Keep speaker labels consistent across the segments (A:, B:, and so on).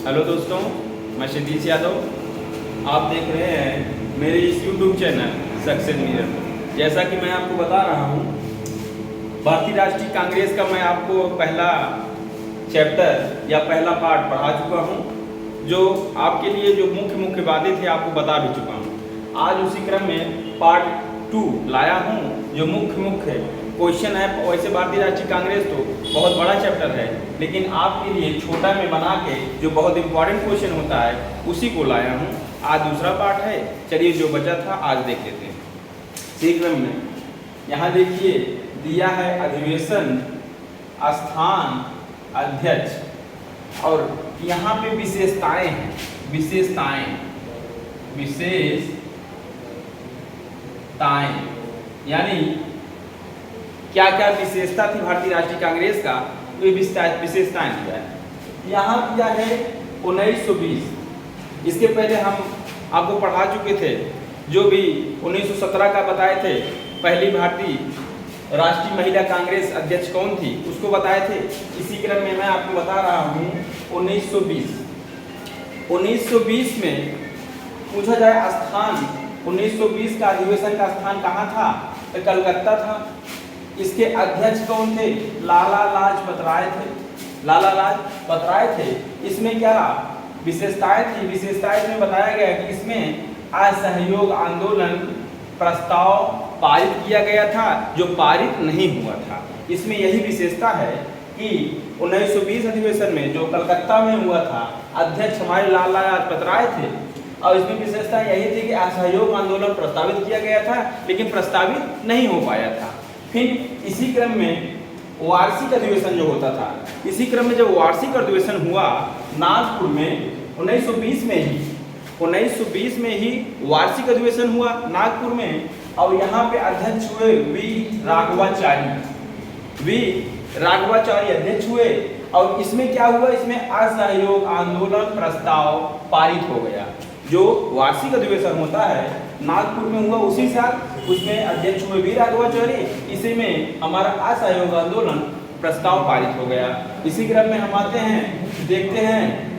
A: Hello दोस्तों, मैं क्षितिज यादव। आप देख रहे हैं मेरे इस यूट्यूब चैनल सक्सेस मिरर। जैसा कि मैं आपको बता रहा हूँ, भारतीय राष्ट्रीय कांग्रेस का मैं आपको पहला चैप्टर या पहला पार्ट पढ़ा चुका हूँ, जो आपके लिए जो मुख्य बातें थी आपको बता भी चुका हूँ। आज उसी क्रम में पार्ट 2 लाया हूँ, जो मुख्य क्वेश्चन है। वैसे भारतीय राष्ट्रीय कांग्रेस तो बहुत बड़ा चैप्टर है, लेकिन आपके लिए छोटा में बना के जो बहुत इंपॉर्टेंट क्वेश्चन होता है उसी को लाया हूँ। आज दूसरा पार्ट है, चलिए जो बचा था आज देख लेते हैं। इसी क्रम में यहाँ देखिए दिया है अधिवेशन स्थान अध्यक्ष, और यहाँ पे विशेषताएं हैं। विशेषताएं यानी क्या क्या विशेषता थी भारतीय राष्ट्रीय कांग्रेस का, तो ये विशेषताएं दिया है। यहाँ दिया है 1920। इसके पहले हम आपको पढ़ा चुके थे, जो भी 1917 का बताए थे, पहली भारतीय राष्ट्रीय महिला कांग्रेस अध्यक्ष कौन थी उसको बताए थे। इसी क्रम में मैं आपको बता रहा हूँ 1920 में पूछा जाए स्थान, 1920 का अधिवेशन का स्थान कहाँ था, तो कलकत्ता था। इसके अध्यक्ष कौन थे, लाला लाजपत राय थे। इसमें क्या विशेषताएं थी, विशेषताएं में बताया गया कि इसमें असहयोग आंदोलन प्रस्ताव पारित किया गया था, जो पारित नहीं हुआ था। इसमें यही विशेषता है कि 1920 अधिवेशन में जो कलकत्ता में हुआ था, अध्यक्ष हमारे लाला लाजपत राय थे, और इसमें विशेषता यही थी कि असहयोग आंदोलन प्रस्तावित किया गया था, लेकिन प्रस्तावित नहीं हो पाया था। फिर इसी क्रम में वार्षिक अधिवेशन जो होता था, इसी क्रम में जब वार्षिक अधिवेशन हुआ नागपुर में 1920 में ही वार्षिक अधिवेशन हुआ नागपुर में, और यहाँ पे अध्यक्ष हुए वी राघवाचारी अध्यक्ष हुए। और इसमें क्या हुआ, इसमें असहयोग आंदोलन प्रस्ताव पारित हो गया। जो वार्षिक अधिवेशन होता है नागपुर में हुआ उसी साल, उसमें अध्यक्ष हुए वी राघवाचारी। इसी में हमारा असहयोग आंदोलन प्रस्ताव पारित हो गया। इसी क्रम में हम आते हैं, देखते हैं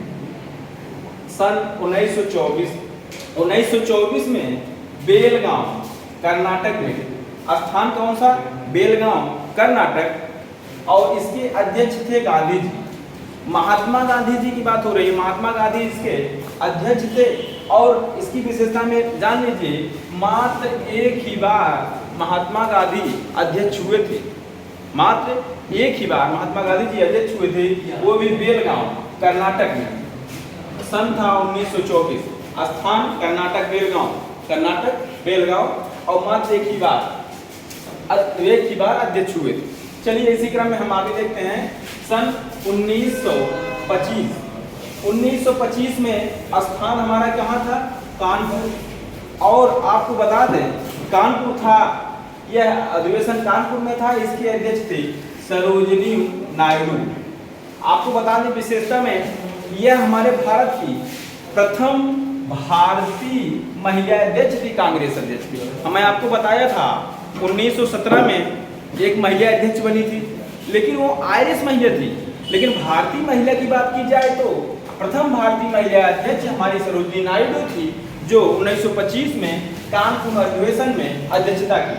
A: सन 1924 में बेलगांव कर्नाटक में, स्थान कौन सा, बेलगांव कर्नाटक, और इसके अध्यक्ष थे गांधी जी। महात्मा गांधी जी की बात हो रही है, महात्मा गांधी इसके अध्यक्ष थे। और इसकी विशेषता में जान लीजिए, मात्र एक ही बार महात्मा गांधी अध्यक्ष हुए थे, मात्र एक ही बार महात्मा गांधी जी अध्यक्ष हुए थे, वो भी बेलगांव कर्नाटक में। सन था 1924, स्थान कर्नाटक बेलगांव, और मात्र एक ही बार अध्यक्ष हुए थे। चलिए इसी क्रम में हम आगे देखते हैं। सन 1925 में स्थान हमारा कहाँ था, कानपुर। और आपको बता दें कानपुर था, यह अधिवेशन कानपुर में था। इसके अध्यक्ष थे सरोजिनी नायडू। आपको बता दें विशेषता में, यह हमारे भारत की प्रथम भारतीय महिला अध्यक्ष थी, कांग्रेस अध्यक्ष थी। हमें आपको बताया था 1917 में एक महिला अध्यक्ष बनी थी, लेकिन वो आयरिश महिला थी। लेकिन भारतीय महिला की बात की जाए तो प्रथम भारतीय महिला अध्यक्ष हमारी सरोजिनी नायडू थी, जो 1925 में कानपुर अधिवेशन में अध्यक्षता की।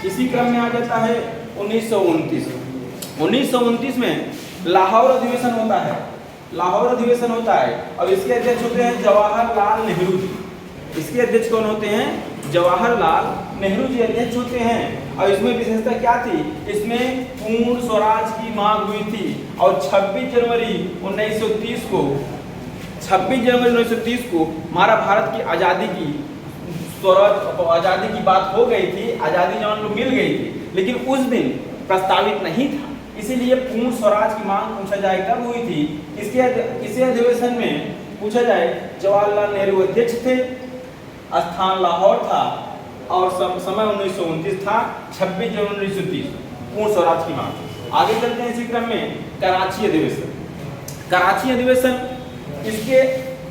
A: इसी क्रम में आ जाता है 1929 में लाहौर अधिवेशन होता है, और इसके अध्यक्ष होते हैं जवाहरलाल नेहरू जी। इसके अध्यक्ष कौन होते हैं, जवाहरलाल नेहरू जी अध्यक्ष होते हैं। और इसमें विशेषता क्या थी, इसमें पूर्ण स्वराज की मांग हुई थी। और 26 जनवरी 1930 को हमारा भारत की आज़ादी की बात हो गई थी, आज़ादी जवान को मिल गई थी, लेकिन उस दिन प्रस्तावित नहीं था। इसीलिए पूर्ण स्वराज की मांग पूछा जाए कब हुई थी, इसी अधिवेशन में पूछा जाए। जवाहरलाल नेहरू अध्यक्ष थे, स्थान लाहौर था, और समय 1929 था, 26 जनवरी 1930 पूर्ण स्वराज की मांग। आगे चलते हैं इसी क्रम में। कराची अधिवेशन इसके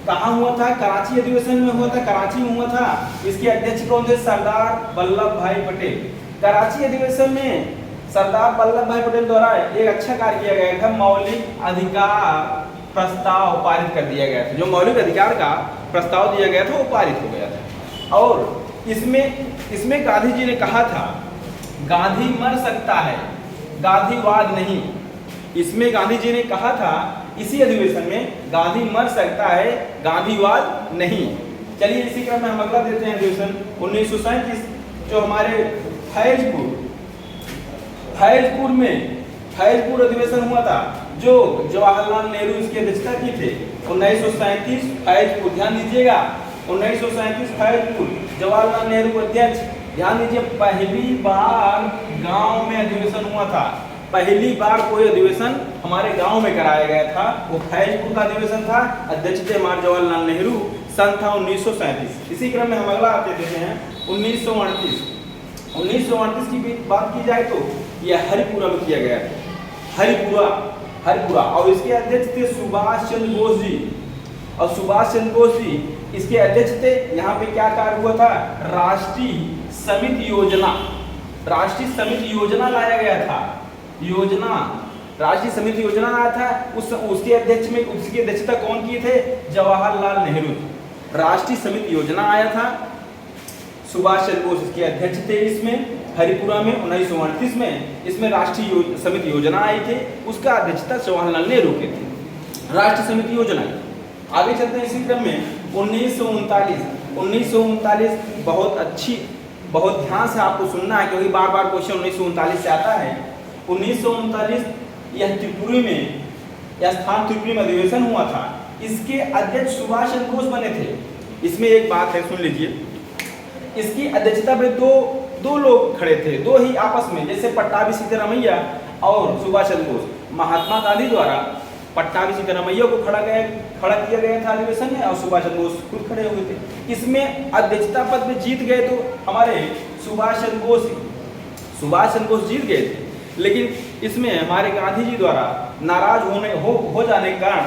A: कहाँ हुआ था, कराची अधिवेशन में हुआ था, कराची में हुआ था। इसके अध्यक्ष कौन थे, सरदार वल्लभ भाई पटेल। कराची अधिवेशन में सरदार वल्लभ भाई पटेल द्वारा एक अच्छा कार्य किया गया था, मौलिक अधिकार प्रस्ताव पारित कर दिया गया था। जो मौलिक अधिकार का प्रस्ताव दिया गया था वो पारित हो गया था। और इसमें गांधी जी ने कहा था गांधी मर सकता है, गांधीवाद नहीं। इसमें गांधी जी ने कहा था इसी अधिवेशन में गांधी मर सकता है, गांधीवाद नहीं। चलिए इसी क्रम में हम अगला देते हैं अधिवेशन 1937 जो हमारे फैजपुर अधिवेशन हुआ था जो जवाहरलाल नेहरू इसकी अध्यक्षता की थे। 1937 फैजपुर, ध्यान दीजिएगा 1937 फैजपुर, जवाहरलाल नेहरू अध्यक्ष। ध्यान दीजिए पहली बार गांव में अधिवेशन हुआ था, पहली बार कोई अधिवेशन हमारे गांव में कराया गया था, वो फैजपुर का अधिवेशन था। अध्यक्ष थे हमारे जवाहरलाल नेहरू, सन था 1937। इसी क्रम में हम अगला आते देते हैं 1938 की बात की जाए तो यह हरिपुरा में किया गया था। हरिपुरा और इसके अध्यक्ष थे सुभाष चंद्र बोस जी, और सुभाष चंद्र बोस जी इसके अध्यक्ष थे। यहाँ पे क्या कार्य हुआ था, राष्ट्रीय समिति योजना लाया गया था। राष्ट्रीय समिति योजना आया था, उसके अध्यक्षता कौन किए थे, जवाहरलाल नेहरू। राष्ट्रीय समिति योजना आया था, सुभाष चंद्र बोस इसके अध्यक्ष थे। इसमें हरिपुरा में 1938 में इसमें राष्ट्रीय समिति योजना आई थी, उसका अध्यक्षता जवाहरलाल नेहरू के थे। राष्ट्रीय समिति योजना आगे चलते हैं इसी क्रम में 1939 बहुत ध्यान से आपको सुनना है क्योंकि बार बार क्वेश्चन 1939 से आता है। 1939 यह स्थान त्रिपुरी में अधिवेशन हुआ था। इसके अध्यक्ष सुभाष चंद्र बोस बने थे। इसमें एक बात है, सुन लीजिए, इसकी अध्यक्षता पे दो लोग खड़े थे, दो ही आपस में, जैसे पट्टाभी सीतारामैया और सुभाष चंद्र बोस। महात्मा गांधी द्वारा पट्टाभी सीतारामैया को खड़ा किया गया था अधिवेशन में और सुभाष चंद्र बोस खुद खड़े हुए थे। इसमें अध्यक्षता पद पे जीत गए तो हमारे सुभाष चंद्र बोस जीत गए थे, लेकिन इसमें हमारे गांधी जी द्वारा नाराज हो जाने के कारण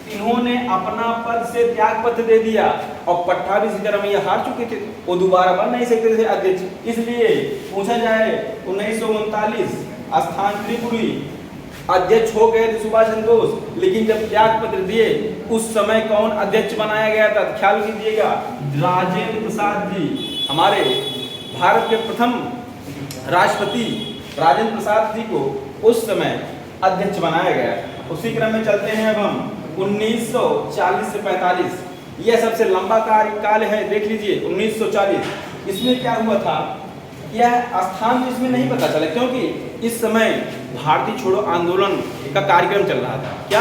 A: इन्होंने अपना पद से त्याग पत्र दे दिया और पट्टाभी सीतारामैया हार चुके थे, वो दोबारा बन नहीं सकते थे अध्यक्ष। इसलिए पूछा जाए 1939 स्थान त्रिपुरी अध्यक्ष हो गए थे सुभाष चंद्र बोस, लेकिन जब त्याग पत्र दिए उस समय कौन अध्यक्ष बनाया गया था, ख्याल कीजिएगा, राजेंद्र प्रसाद जी। हमारे भारत के प्रथम राष्ट्रपति राजेंद्र प्रसाद जी को उस समय अध्यक्ष बनाया गया। उसी क्रम में चलते हैं अब हम 1940 से 45, यह सबसे लंबा कार्यकाल है, देख लीजिए 1940। इसमें क्या हुआ था, यह स्थान तो इसमें नहीं पता चला क्योंकि इस समय भारतीय छोड़ो आंदोलन का कार्यक्रम चल रहा था। क्या,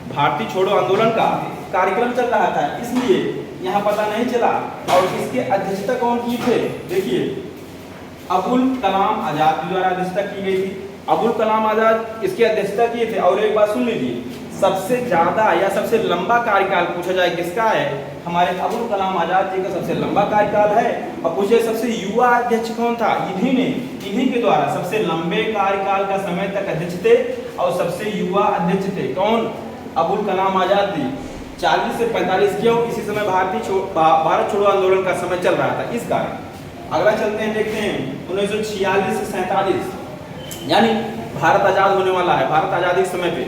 A: भारतीय छोड़ो आंदोलन का कार्यक्रम चल रहा था, इसलिए यहाँ पता नहीं चला। और इसके अध्यक्षता कौन की थे, देखिए अबुल कलाम आजाद द्वारा अध्यक्षता की गई थी। अबुल कलाम आजाद इसकी अध्यक्षता किए थे। और एक बात सुन लीजिए, सबसे ज्यादा या सबसे लंबा कार्यकाल पूछा जाए किसका है, हमारे अबुल कलाम आजाद जी का सबसे लंबा कार्यकाल है। और पूछे सबसे युवा अध्यक्ष कौन था, इन्हीं के द्वारा सबसे लंबे कार्यकाल का समय तक अध्यक्ष थे और सबसे युवा अध्यक्ष थे कौन, अबुल कलाम आजाद जी। 40 से 45 क्यों, इसी समय भारत छोड़ो आंदोलन का समय चल रहा था, इस कारण। अगला चलते हैं, देखते हैं 1946 से 47, यानी भारत आजाद होने वाला है। भारत आजादी के समय पे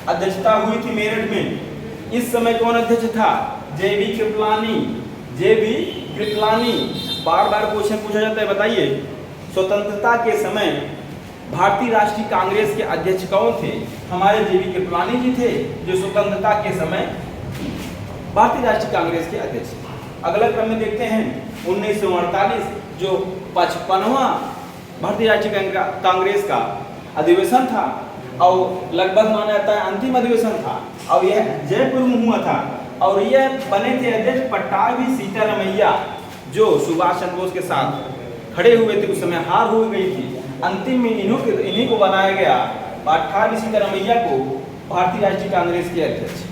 A: अध्यक्षता हुई थी मेरठ में। इस समय कौन अध्यक्ष था, जेबी कृपलानी। बार बार क्वेश्चन पूछा जाता है, बताइए स्वतंत्रता के समय भारतीय राष्ट्रीय कांग्रेस के अध्यक्ष कौन थे, हमारे जेबी कृपलानी जी थे जो स्वतंत्रता के समय भारतीय राष्ट्रीय कांग्रेस के अध्यक्ष। अगला क्रम में देखते हैं 1948 जो 55वां भारतीय राष्ट्रीय कांग्रेस का अधिवेशन था और लगभग माना जाता है अंतिम अधिवेशन था और यह जयपुर में हुआ था। और यह बने थे अध्यक्ष पट्टाभी सीतारामैया जो सुभाष चंद्र बोस के साथ खड़े हुए थे, उस समय हार हो गई थी। अंतिम में इन्हीं को बनाया गया, पट्टाभी सीतारामैया को भारतीय राष्ट्रीय कांग्रेस के अध्यक्ष।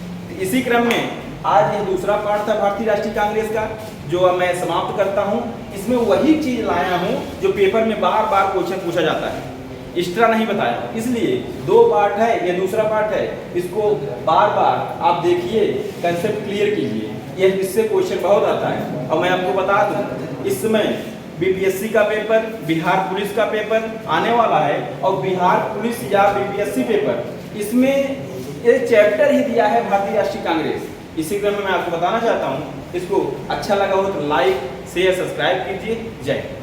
A: इसी क्रम में आज यह दूसरा पार्ट था भारतीय राष्ट्रीय कांग्रेस का जो मैं समाप्त करता हूं। इसमें वही चीज लाया हूं जो पेपर में बार बार क्वेश्चन पूछा जाता है, एक्स्ट्रा नहीं बताया, इसलिए 2 पार्ट है, यह दूसरा पार्ट है। इसको बार बार आप देखिए, कंसेप्ट क्लियर कीजिए, यह इससे क्वेश्चन बहुत आता है। और मैं आपको बता दूं इस समय बीपीएससी का पेपर, बिहार पुलिस का पेपर आने वाला है और बिहार पुलिस या बीपीएससी पेपर, इसमें ये चैप्टर ही दिया है भारतीय राष्ट्रीय कांग्रेस। इसी क्रम में मैं आपको बताना चाहता हूँ, इसको अच्छा लगा हो तो लाइक शेयर सब्सक्राइब कीजिए। जय हिंद।